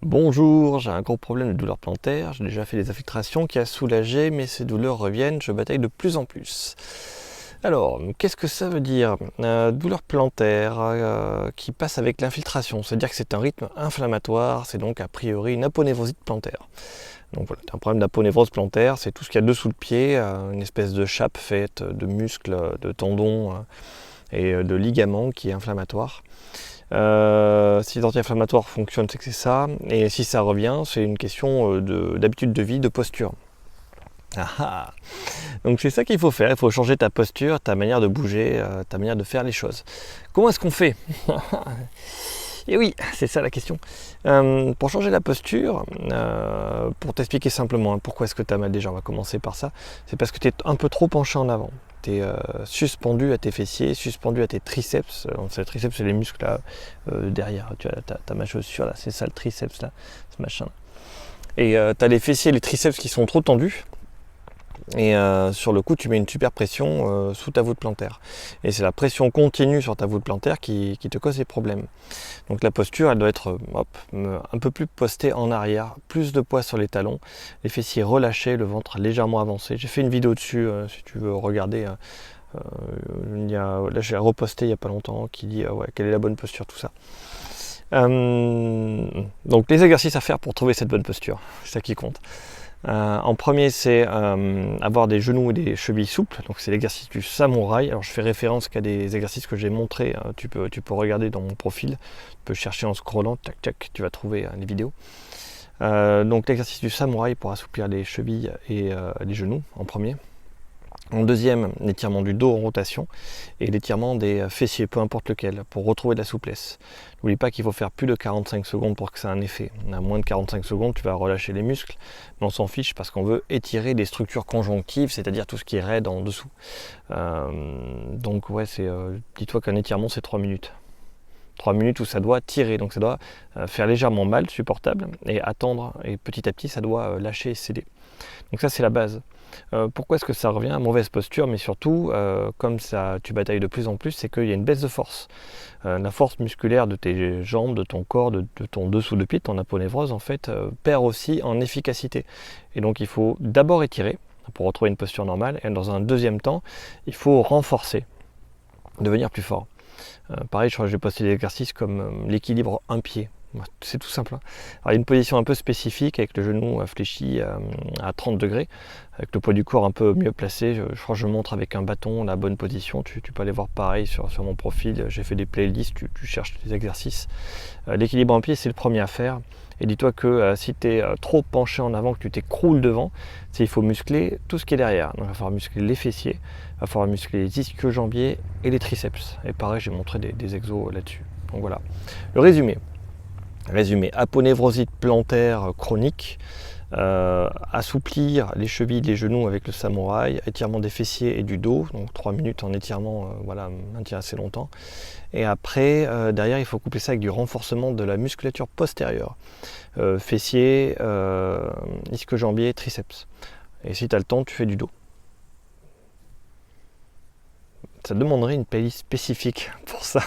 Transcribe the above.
Bonjour, j'ai un gros problème de douleur plantaire, j'ai déjà fait des infiltrations qui a soulagé, mais ces douleurs reviennent, je bataille de plus en plus. Alors, qu'est-ce que ça veut dire? Douleur plantaire qui passe avec l'infiltration, c'est-à-dire que c'est un rythme inflammatoire, c'est donc a priori une aponévrosite plantaire. Donc voilà, un problème d'aponévrose plantaire, c'est tout ce qu'il y a dessous le pied, une espèce de chape faite de muscles, de tendons et de ligaments qui est inflammatoire. Si les anti-inflammatoires fonctionnent, c'est que c'est ça. Et si ça revient, c'est une question d'habitude de vie, de posture. Ah ah. Donc c'est ça qu'il faut faire. Il faut changer ta posture, ta manière de bouger, ta manière de faire les choses. Comment est-ce qu'on fait? Et oui, c'est ça la question. Pour changer la posture, pour t'expliquer simplement pourquoi est-ce que tu as mal déjà, on va commencer par ça. C'est parce que tu es un peu trop penché en avant. Tu es suspendu à tes fessiers, suspendu à tes triceps. Le triceps, c'est les muscles là, derrière. Tu as ma chaussure là, c'est ça le triceps là, ce machin là. Et tu as les fessiers et les triceps qui sont trop tendus. Et sur le coup, tu mets une super pression sous ta voûte plantaire. Et c'est la pression continue sur ta voûte plantaire qui te cause des problèmes. Donc la posture, elle doit être un peu plus postée en arrière, plus de poids sur les talons, les fessiers relâchés, le ventre légèrement avancé. J'ai fait une vidéo dessus, si tu veux regarder. Là, j'ai reposté il n'y a pas longtemps qui dit quelle est la bonne posture, tout ça. Donc les exercices à faire pour trouver cette bonne posture, c'est ça qui compte. En premier, c'est avoir des genoux et des chevilles souples. Donc c'est l'exercice du samouraï. Alors je fais référence qu'à des exercices que j'ai montrés. Tu peux regarder dans mon profil. Tu peux chercher en scrollant, tac tac, tu vas trouver les vidéos. Donc l'exercice du samouraï pour assouplir les chevilles et les genoux en premier. En deuxième, l'étirement du dos en rotation et l'étirement des fessiers, peu importe lequel, pour retrouver de la souplesse. N'oublie pas qu'il faut faire plus de 45 secondes pour que ça ait un effet. À moins de 45 secondes, tu vas relâcher les muscles, mais on s'en fiche parce qu'on veut étirer des structures conjonctives, c'est-à-dire tout ce qui est raide en dessous. Donc ouais, dis-toi qu'un étirement, c'est 3 minutes. 3 minutes où ça doit tirer, donc ça doit faire légèrement mal, supportable, et attendre, et petit à petit, ça doit lâcher et céder. Donc ça, c'est la base. Pourquoi est-ce que ça revient? Mauvaise posture, mais surtout, comme ça, tu batailles de plus en plus, c'est qu'il y a une baisse de force. La force musculaire de tes jambes, de ton corps, de ton dessous de pied, ton aponévrose, en fait, perd aussi en efficacité. Et donc, il faut d'abord étirer pour retrouver une posture normale, et dans un deuxième temps, il faut renforcer, devenir plus fort. Pareil, je crois que j'ai posté des exercices comme l'équilibre un pied. C'est tout simple. Alors, il y a une position un peu spécifique avec le genou fléchi à 30 degrés, avec le poids du corps un peu mieux placé. Je crois que je montre avec un bâton la bonne position. Tu peux aller voir pareil sur mon profil. J'ai fait des playlists, tu cherches des exercices. L'équilibre en pied, c'est le premier à faire. Et dis-toi que si tu es trop penché en avant, que tu t'écroules devant, il faut muscler tout ce qui est derrière. Donc il va falloir muscler les fessiers, il va falloir muscler les ischio-jambiers et les triceps. Et pareil, j'ai montré des exos là-dessus. Donc voilà. Le résumé, aponévrosite plantaire chronique, assouplir les chevilles, les genoux avec le samouraï, étirement des fessiers et du dos, donc 3 minutes en étirement, maintient assez longtemps. Et après, derrière, il faut couper ça avec du renforcement de la musculature postérieure, fessiers, ischio-jambiers, triceps. Et si tu as le temps, tu fais du dos. Ça demanderait une playlist spécifique pour ça.